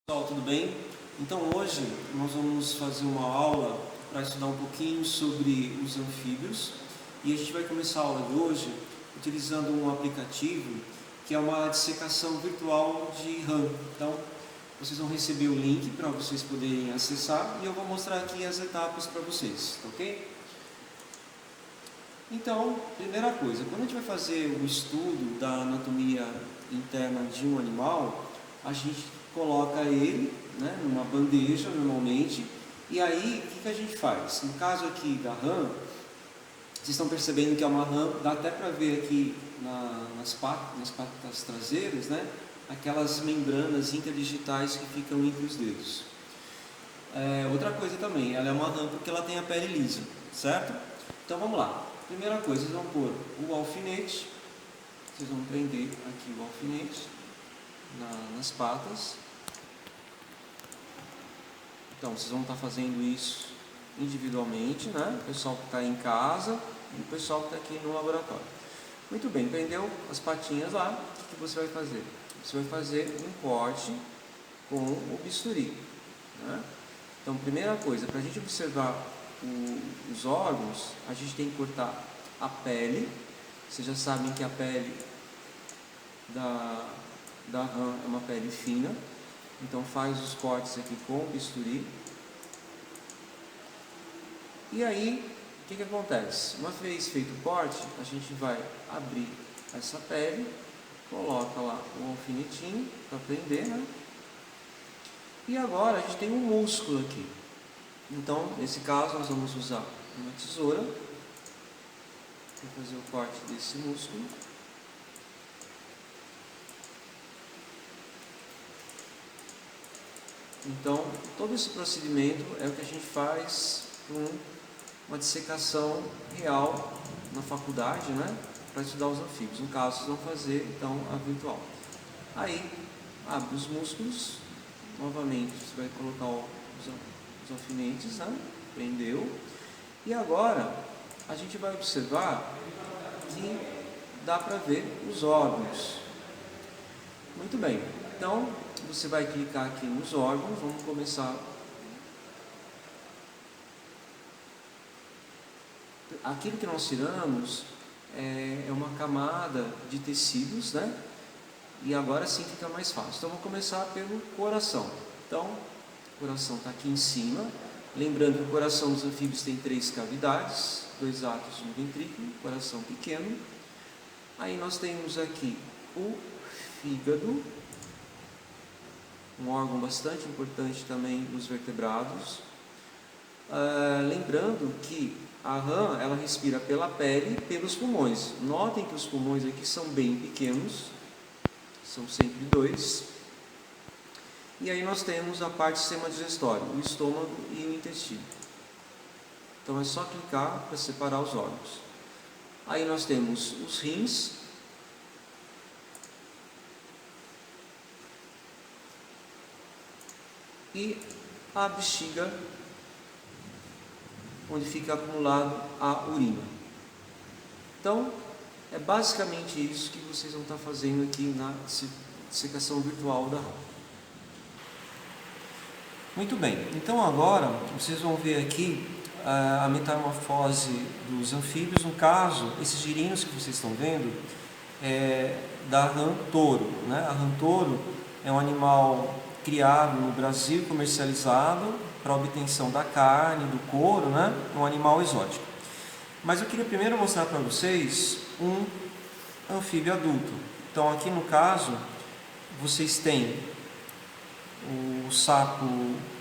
Pessoal, tudo bem? Então hoje nós vamos fazer uma aula para estudar um pouquinho sobre os anfíbios e a gente vai começar a aula de hoje utilizando um aplicativo que é uma dissecação virtual de RAM. Então vocês vão receber o link para vocês poderem acessar e eu vou mostrar aqui as etapas para vocês, ok? Então, primeira coisa, quando a gente vai fazer o estudo da anatomia interna de um animal, a gente coloca ele, né, numa bandeja normalmente, e aí o que a gente faz? No caso aqui da rã, vocês estão percebendo que é uma rã, dá até para ver aqui nas patas traseiras, né, aquelas membranas interdigitais que ficam entre os dedos. Outra coisa também, ela é uma rã porque ela tem a pele lisa, certo? Então vamos lá. Primeira coisa, vocês vão pôr o alfinete, vocês vão prender aqui o alfinete nas patas. Então vocês vão estar fazendo isso individualmente, né? O pessoal que está em casa e o pessoal que está aqui no laboratório. Muito bem, prendeu as patinhas lá, o que você vai fazer? Você vai fazer um corte com o bisturi, né? Então, primeira coisa, para a gente observar os órgãos, a gente tem que cortar a pele. Vocês já sabem que a pele da rã é uma pele fina, então faz os cortes aqui com o bisturi. E aí, o que acontece? Uma vez feito o corte, a gente vai abrir essa pele, coloca lá o alfinetinho para prender, né? E agora a gente tem um músculo aqui. Então, nesse caso, nós vamos usar uma tesoura para fazer o corte desse músculo. Então, todo esse procedimento é o que a gente faz com uma dissecação real na faculdade, né, para estudar os anfíbios. No caso, vocês vão fazer, então, a virtual. Aí, abre os músculos, novamente, você vai colocar os alfinetes, né? Prendeu. E agora a gente vai observar que dá para ver os órgãos. Muito bem, então você vai clicar aqui nos órgãos, vamos começar. Aquilo que nós tiramos é uma camada de tecidos, né? E agora sim fica mais fácil. Então vamos começar pelo coração. Então, o coração está aqui em cima. Lembrando que o coração dos anfíbios tem 3 cavidades, 2 átrios e um ventrículo, coração pequeno. Aí nós temos aqui o fígado, um órgão bastante importante também nos vertebrados. Lembrando que a rã, ela respira pela pele e pelos pulmões. Notem que os pulmões aqui são bem pequenos, são sempre 2. E aí nós temos a parte do sistema digestório, o estômago e o intestino. Então é só clicar para separar os órgãos. Aí nós temos os rins. E a bexiga, onde fica acumulado a urina. Então, é basicamente isso que vocês vão estar fazendo aqui na dissecação virtual da rã. Muito bem, então agora vocês vão ver aqui a metamorfose dos anfíbios. No caso, esses girinos que vocês estão vendo é da rã touro, né? A rã touro é um animal criado no Brasil, comercializado para obtenção da carne, do couro, né? Um animal exótico. Mas eu queria primeiro mostrar para vocês um anfíbio adulto. Então aqui no caso, vocês têm o sapo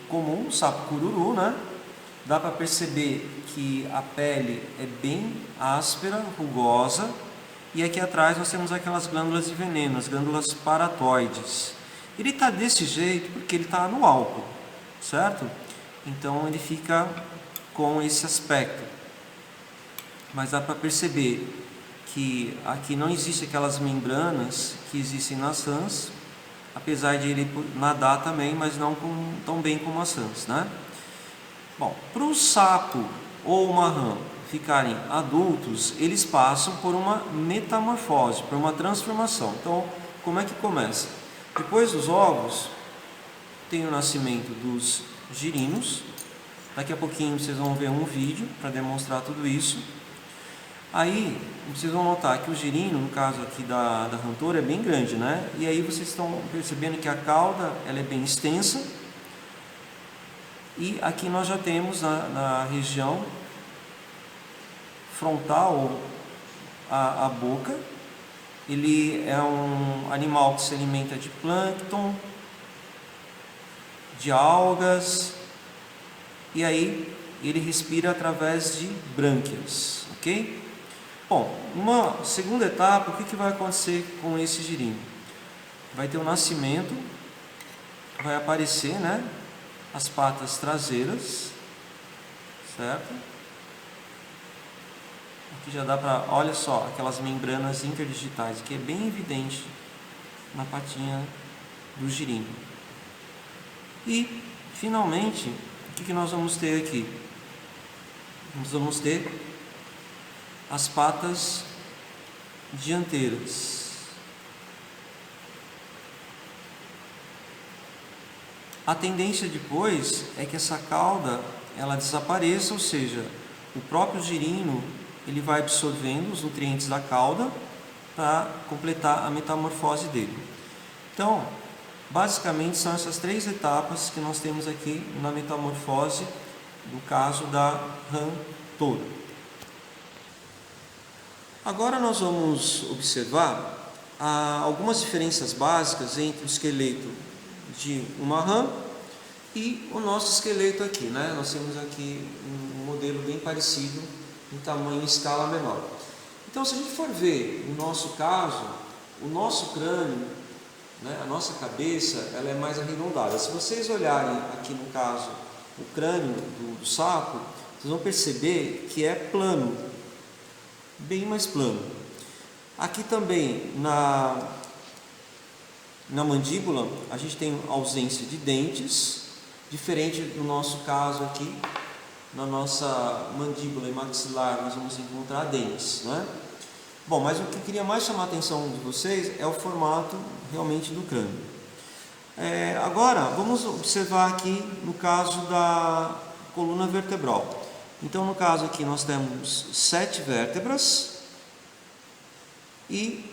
comum, o sapo cururu, né? Dá para perceber que a pele é bem áspera, rugosa, e aqui atrás nós temos aquelas glândulas de veneno, as glândulas paratoides. Ele está desse jeito porque ele está no álcool, certo? Então ele fica com esse aspecto. Mas dá para perceber que aqui não existe aquelas membranas que existem nas rãs, apesar de ele nadar também, mas não tão bem como as rãs, né? Bom, para o sapo ou uma rã ficarem adultos, eles passam por uma metamorfose, por uma transformação. Então, como é que começa? Depois dos ovos, tem o nascimento dos girinos. Daqui a pouquinho vocês vão ver um vídeo para demonstrar tudo isso. Aí vocês vão notar que o girino, no caso aqui da rã touro, é bem grande, né? E aí vocês estão percebendo que a cauda ela é bem extensa. E aqui nós já temos na região frontal a boca. Ele é um animal que se alimenta de plâncton, de algas, e aí ele respira através de brânquias, ok? Bom, uma segunda etapa, o que vai acontecer com esse girino? Vai ter o nascimento, vai aparecer, né, as patas traseiras, certo? Aqui já dá para, olha só, aquelas membranas interdigitais, que é bem evidente na patinha do girino. E, finalmente, o que nós vamos ter aqui? Nós vamos ter as patas dianteiras. A tendência depois é que essa cauda ela desapareça, ou seja, o próprio girino ele vai absorvendo os nutrientes da cauda para completar a metamorfose dele. Então, basicamente são essas três etapas que nós temos aqui na metamorfose, no caso da rã touro. Agora nós vamos observar algumas diferenças básicas entre o esqueleto de uma rã e o nosso esqueleto aqui, né? Nós temos aqui um modelo bem parecido em tamanho e escala menor. Então, se a gente for ver no nosso caso, o nosso crânio, né, a nossa cabeça, ela é mais arredondada. Se vocês olharem aqui no caso o crânio do sapo, vocês vão perceber que é plano, bem mais plano. Aqui também na mandíbula a gente tem ausência de dentes, diferente do nosso caso aqui. Na nossa mandíbula e maxilar nós vamos encontrar dentes, né? Bom, mas o que eu queria mais chamar a atenção de vocês é o formato realmente do crânio. Agora vamos observar aqui no caso da coluna vertebral. Então, no caso aqui nós temos 7 vértebras e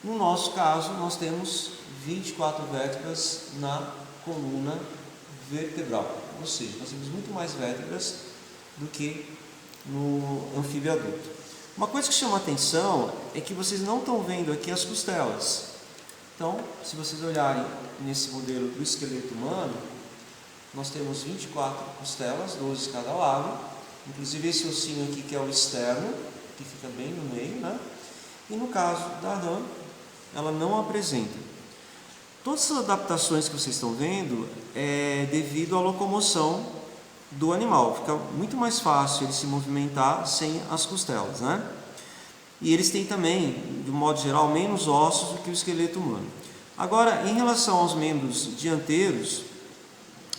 no nosso caso nós temos 24 vértebras na coluna vertebral, ou seja, nós temos muito mais vértebras do que no anfíbio adulto. Uma coisa que chama a atenção é que vocês não estão vendo aqui as costelas. Então, se vocês olharem nesse modelo do esqueleto humano, nós temos 24 costelas, 12 cada lado, inclusive esse ossinho aqui que é o externo, que fica bem no meio, né? E no caso da rã, ela não apresenta. Todas essas adaptações que vocês estão vendo é devido à locomoção do animal. Fica muito mais fácil ele se movimentar sem as costelas, né? E eles têm também, de modo geral, menos ossos do que o esqueleto humano. Agora, em relação aos membros dianteiros,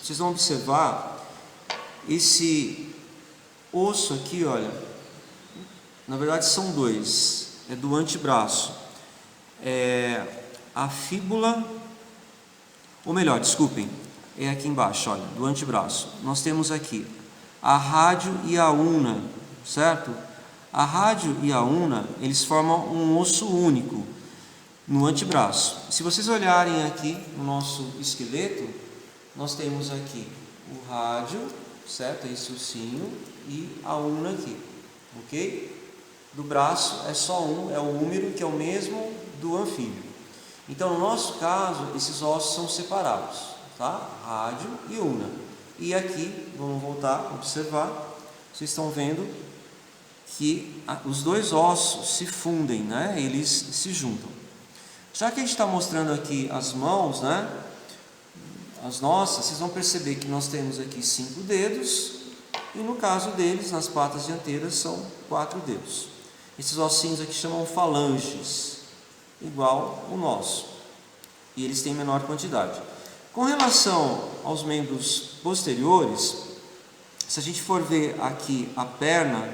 vocês vão observar esse osso aqui, olha. Na verdade são dois, é do antebraço. A fíbula, ou melhor, desculpem, é aqui embaixo, olha, do antebraço. Nós temos aqui a rádio e a una, certo? A rádio e a una, eles formam um osso único no antebraço. Se vocês olharem aqui no nosso esqueleto, nós temos aqui o rádio, certo? Esse ossinho, e a una aqui, ok? Do braço é só um, é o húmero, que é o mesmo do anfíbio. Então, no nosso caso, esses ossos são separados, tá? Rádio e una. E aqui, vamos voltar a observar, vocês estão vendo que os dois ossos se fundem, né? Eles se juntam. Já que a gente está mostrando aqui as mãos, né? As nossas, vocês vão perceber que nós temos aqui 5 dedos, e no caso deles, nas patas dianteiras, são 4 dedos. Esses ossinhos aqui chamam falanges, igual o nosso, e eles têm menor quantidade. Com relação aos membros posteriores, se a gente for ver aqui a perna,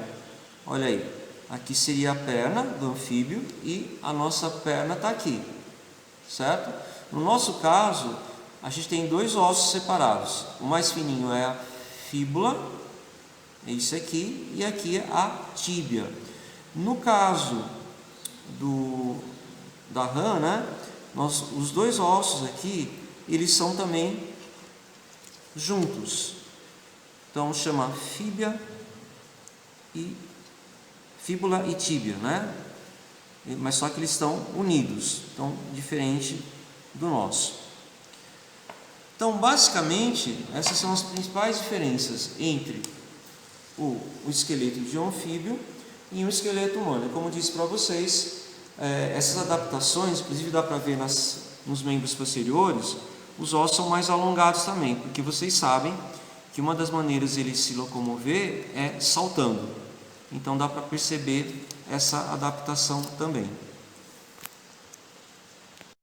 olha aí, aqui seria a perna do anfíbio e a nossa perna está aqui, certo? No nosso caso, a gente tem dois ossos separados. O mais fininho é a fíbula, esse aqui, e aqui é a tíbia. No caso da rã, né, os dois ossos aqui, eles são também juntos. Então chama fíbula e tíbia, né? Mas só que eles estão unidos, então diferente do nosso. Então, basicamente, essas são as principais diferenças entre o esqueleto de um anfíbio e o esqueleto humano. Como eu disse para vocês, essas adaptações, inclusive dá para ver nos membros posteriores, os ossos são mais alongados também, porque vocês sabem que uma das maneiras de ele se locomover é saltando. Então dá para perceber essa adaptação também.